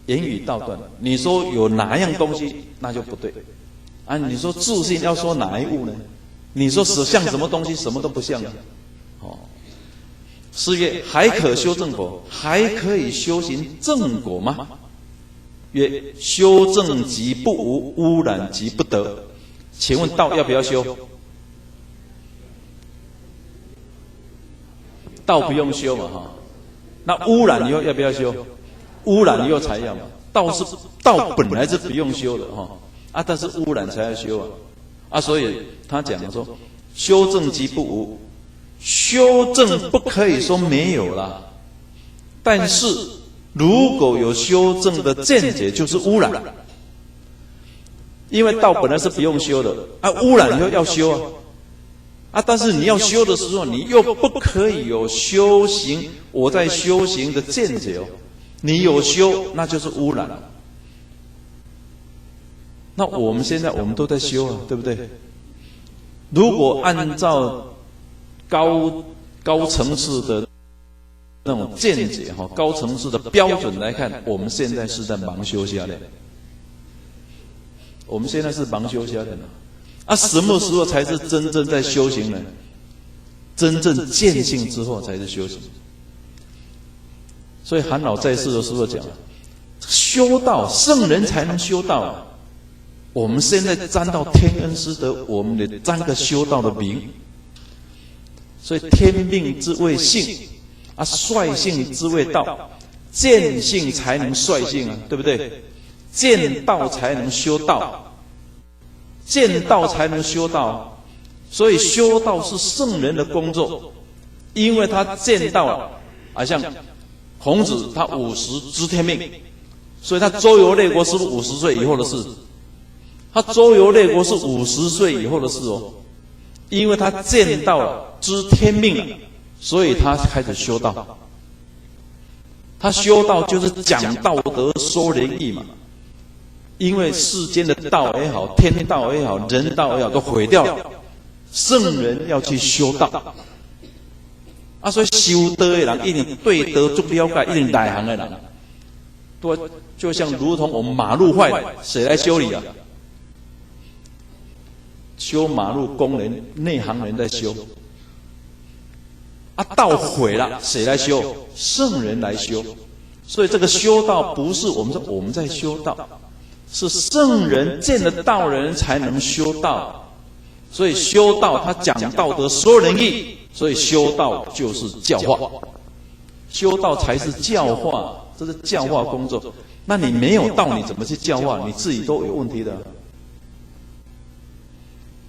言语道断。你说有哪样东西，那就不对啊！你说自信要说哪一物呢？你说像什么东西，什么都不像啊！哦，是曰：还可修正果，还可以修行正果吗？曰：修正即不无，污染即不得。请问道要不要修？道不用修嘛，哈。那污染以后要不要修？污染以后才要嘛。道本来是不用修的哈，啊，但是污染才要修啊，啊，所以他讲说，修正即不无，修正不可以说没有啦，但是如果有修正的见解，就是污染，因为道本来是不用修的，啊，污染以后要修啊。啊，但是你要修的时候，你又不可以有修行，我在修行的见解哦。你有修，那就是污染。那我们现在我们都在修啊，对不对？如果按照高层次的那种见解哈，高层次的标准来看，我们现在是在盲修瞎练。我们现在是盲修瞎练啊。啊，什么时候才是真正在修行呢？真正见性之后才是修行。所以韩老在世的时候讲，修道圣人才能修道啊。我们现在沾到天恩师德，我们得沾个修道的名。所以天命之谓性啊，率性之谓道，见性才能率性啊，对不对？见道才能修道。见道才能修道，所以修道是圣人的工作，因为他见道啊，像孔子他50知天命，所以他周游列国是不是50岁以后的事？他周游列国是50岁以后的事哦，因为他见到了知天命了，所以他开始修道。他修道就是讲道德说仁义嘛。因为世间的道也好，天道也好，人道也好，都毁掉了。圣人要去修道，啊，所以修德的人一定对德足了解，一定内行的人，对，就像如同我们马路坏了，谁来修理啊？修马路工人、内行人在修。啊，道毁了，谁来修？圣人来修。所以这个修道不是我们说我们在修道。是圣人见得道人才能修道，所以修道他讲道德说仁义，所以修道就是教化，修道才是教化，这是教化工作。那你没有道，你怎么去教化？你自己都有问题的。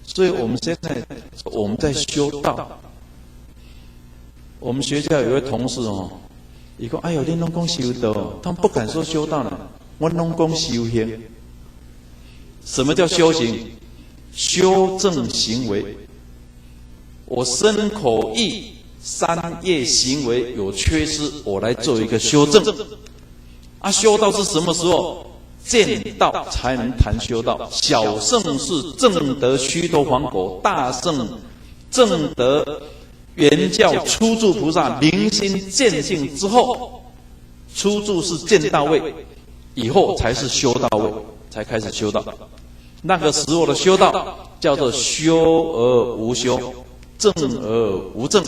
所以我们现在我们在修道。我们学校有位同事哦，伊讲：“哎呦，恁拢讲修道，他们不敢说修道呢。”我拢讲修行，什么叫修行？修正行为。我身口意3业行为有缺失，我来做一个修正。啊，修道是什么时候？见道才能谈修道。小圣是正得须陀洹果，大圣正得圆教初住菩萨明心见性之后，初住是见道位。以后才是修道位，才开始修道。那个时候的修道叫做修而无修，正而无正，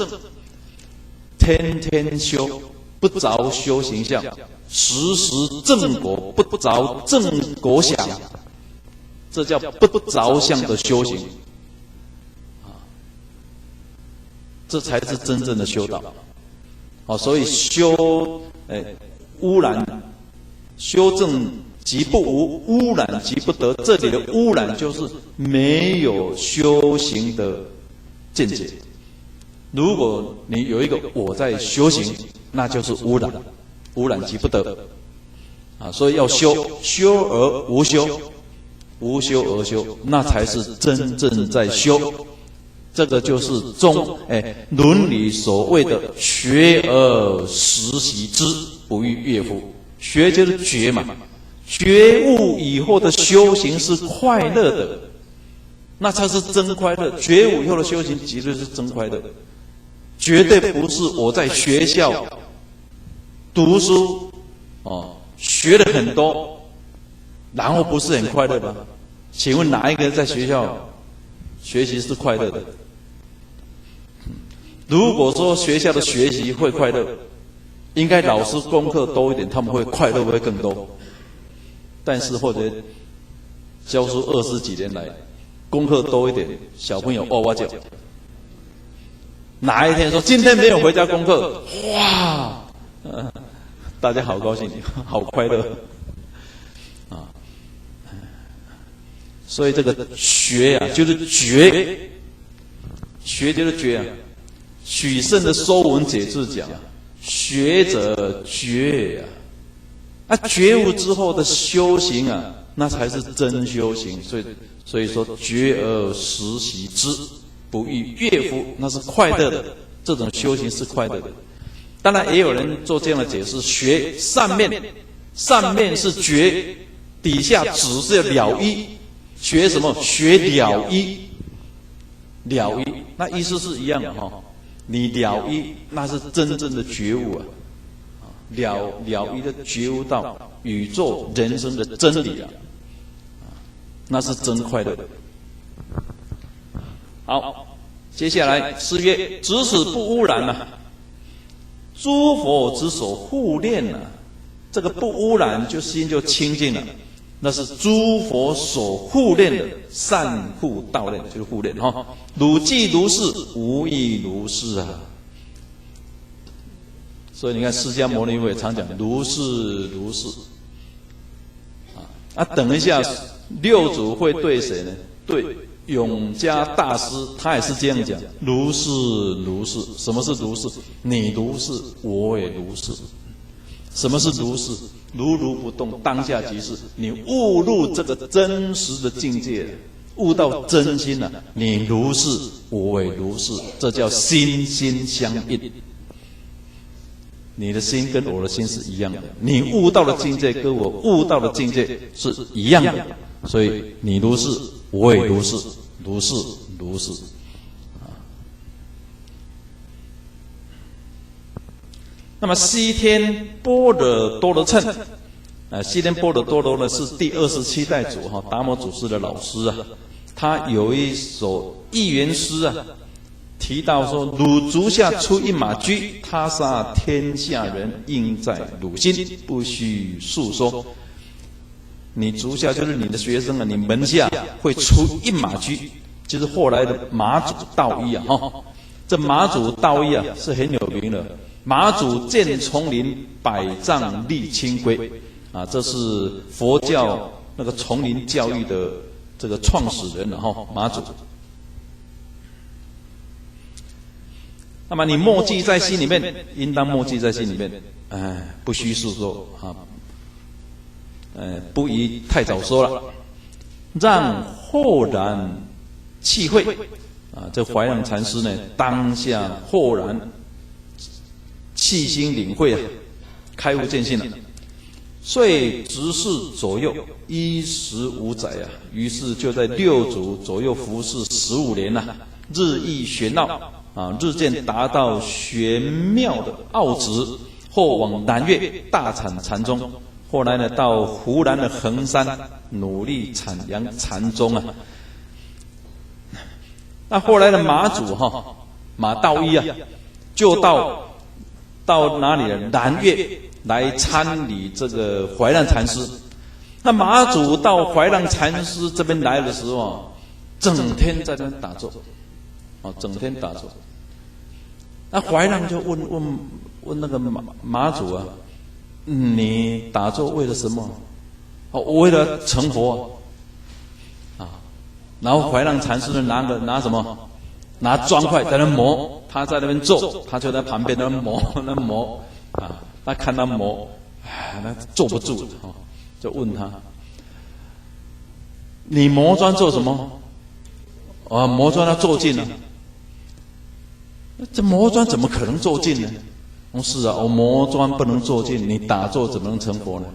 天天修，不着修行相，时时正果，不着正果想，这叫不着相的修行。这才是真正的修道。好，所以修，污染。修正即不无，污染即不得。这里的污染就是没有修行的见解。如果你有一个我在修行，那就是污染，污染即不得。啊，所以要修，修而无修，无修而修，那才是真正在修。这个就是伦理所谓的学而时习之，不亦乐乎？学就是觉嘛，觉悟以后的修行是快乐的，那才是真快乐。觉悟以后的修行绝对是真快乐，绝对不是我在学校读书学了很多，然后不是很快乐吗？请问哪一个在学校学习是快乐的？如果说学校的学习会快乐，应该老师功课多一点，他们会快乐会更多。但是或者教书20几年来，功课多一点，小朋友哇哇叫。哪一天说今天没有回家功课，哇，大家好高兴，好快乐啊！所以这个学啊，就是觉，学就是觉啊。许慎的《说文解字》讲：学者觉啊，觉悟之后的修行啊，那才是真修行。所以说，觉而时习之，不亦乐乎？那是快乐的，这种修行是快乐的。当然，也有人做这样的解释：学上面是觉，底下只是了一。学什么？学了一，了一，那意思是一样的哈。你了一，那是真正的觉悟啊！了一的觉悟到宇宙人生的真理啊，那是真快乐的。好，接下来诗曰：“执此不污染啊，诸佛之所护念啊。”这个不污染，就心就清净了。那是诸佛所护念的善护道念，就是护念哈。汝既如是，无亦如是啊。所以你看，释迦牟尼佛也常讲如是如是。等一下，六祖会对谁呢？对永嘉大师，他也是这样讲：如是如是。什么是如是？你如是，我也如是。什么是如是？如如不动，当下即是。你悟入这个真实的境界，悟到真心了，你如是，我也如是，这叫心心相印。你的心跟我的心是一样的，你悟到的境界跟我悟到的境界是一样的，所以你如是，我也如是，如是如是。那么西天般若多罗谶，西天般若多罗呢是第27代祖哈达摩祖师的老师啊，他有一首忆缘诗啊，提到说：汝足下出一马驹，他杀天下人，应在汝心，不须述说。你足下就是你的学生啊，你门下会出一马驹，就是后来的马祖道一啊哈。这马祖道一啊是很有名的。马祖见丛林，百丈立清规啊，这是佛教那个丛林教育的这个创始人了哈，马祖。那么你默记在心里面，应当默记在心里面，不须述说啊，不宜太早说了，让豁然气会啊。这怀让禅师呢，当下豁然气心领会啊，开悟见性了。遂执事左右15载啊，于是就在六祖左右服侍15年呐，日益玄奥啊，日渐达到玄妙的奥旨。后往南岳大产禅宗，后来呢到湖南的衡山努力阐扬禅宗啊。那后来的马祖马道一啊，就到哪里呢？南岳来参礼这个怀让禅师。那马祖到怀让禅师这边来的时候，整天在那打坐，整天打坐。那怀让就问那个马祖啊，你打坐为了什么？我为了成佛啊。然后怀让禅师呢拿什么？拿砖块在那磨，他在那边坐，他就在旁边那磨啊。他看他磨，那坐不住就问他：你磨砖做什么？磨砖要做尽了。这磨砖怎么可能做尽呢？是啊，我磨砖不能做尽，你打坐怎么能成佛呢？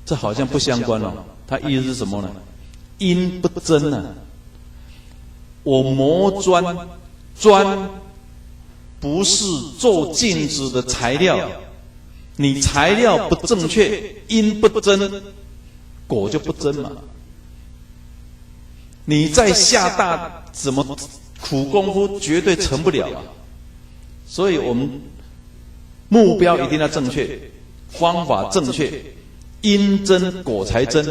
这好像不相关哦。他意思是什么呢？因不真啊。我磨砖不是做镜子的材料，你材料不正确，因不真，果就不真嘛。你再下大怎么苦功夫，绝对成不了啊。所以我们目标一定要正确，方法正确，因真果才真。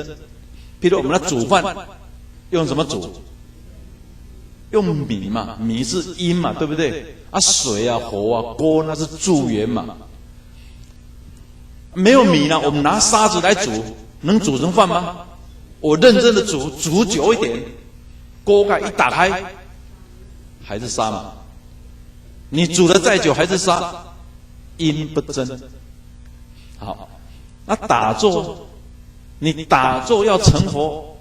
譬如我们来煮饭，用什么煮？用米嘛，米是因嘛，对不对？啊，水啊、火啊、锅那是助缘嘛。没有米呢，我们拿沙子来煮，能煮成饭吗？我认真的煮，煮久一点，锅盖一打开，还是沙嘛。你煮的再久还是沙，因不真。好，那打坐，你打坐要成佛，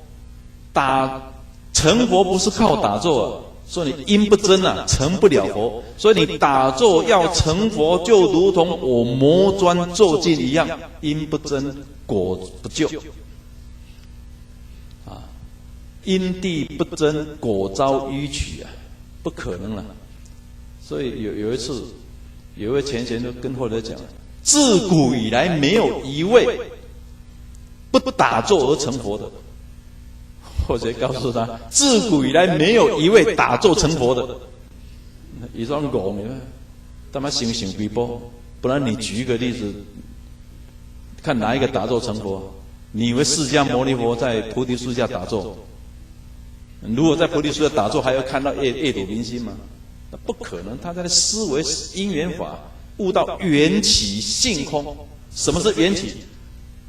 成佛不是靠打坐啊。说你因不真啊，成不了佛。所以你打坐要成佛，就如同我磨砖做镜一样，因不真，果不就。啊，因地不真，果遭迂曲啊，不可能了。所以有一次，有一位前贤就跟后来讲，自古以来没有一位不打坐而成佛的。或者告诉他，自古以来没有一位打坐成佛的。一双狗，你看，他妈醒醒逼波。不然你举一个例子，看哪一个打坐成佛？你以为释迦牟尼佛在菩提树下打坐？如果在菩提树下打坐，还要看到夜睹明星吗？那不可能。他在思维因缘法，悟到缘起性空。什么是缘起？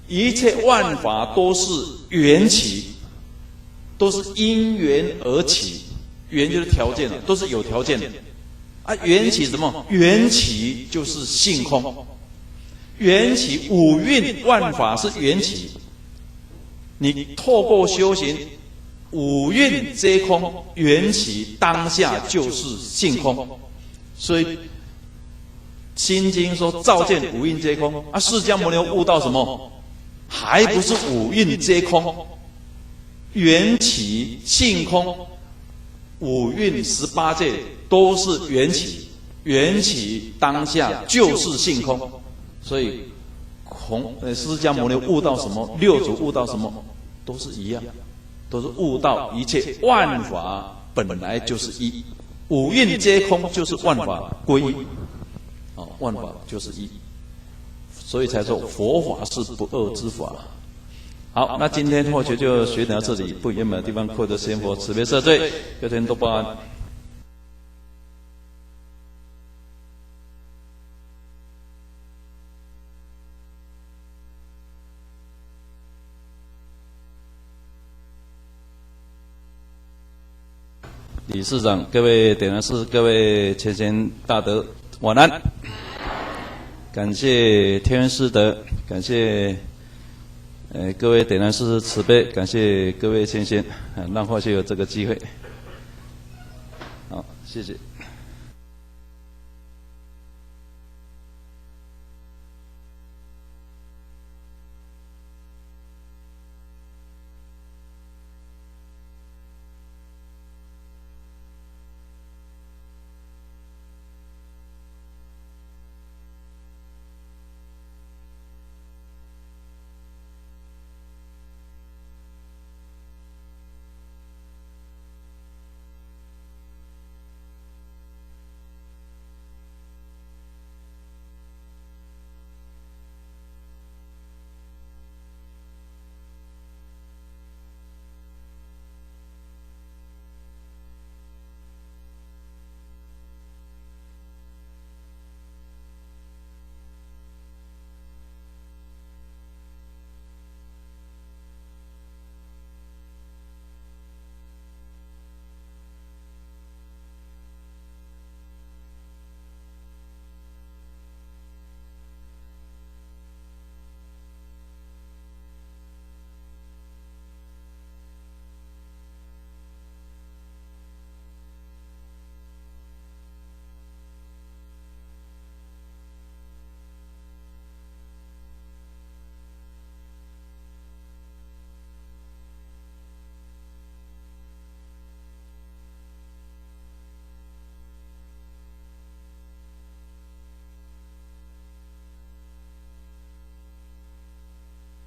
一切万法都是缘起。都是因缘而起，缘就是条件了，都是有条件的。啊，缘起什么？缘起就是性空，缘起五蕴万法是缘起。你透过修行，五蕴皆空，缘起当下就是性空。所以《心经》说照见五蕴皆空。啊，释迦牟尼悟到什么？还不是五蕴皆空？缘起性空，五蕴18界都是缘起，缘起当下就是性空。所以释迦牟尼悟到什么？六祖悟到什么？都是一样，都是悟到一切万法本来就是一，五蕴皆空就是万法归一。万法就是一，所以才说佛法是不二之法。好，那今天或许就学到这里，不圆满的地方，扩得仙佛慈悲赦罪，各天都报安。理事长、各位点燃师、各位前贤大德，晚安。感谢天恩师德，感谢各位点燃师慈悲，感谢各位前贤，让或许有这个机会。好，谢谢。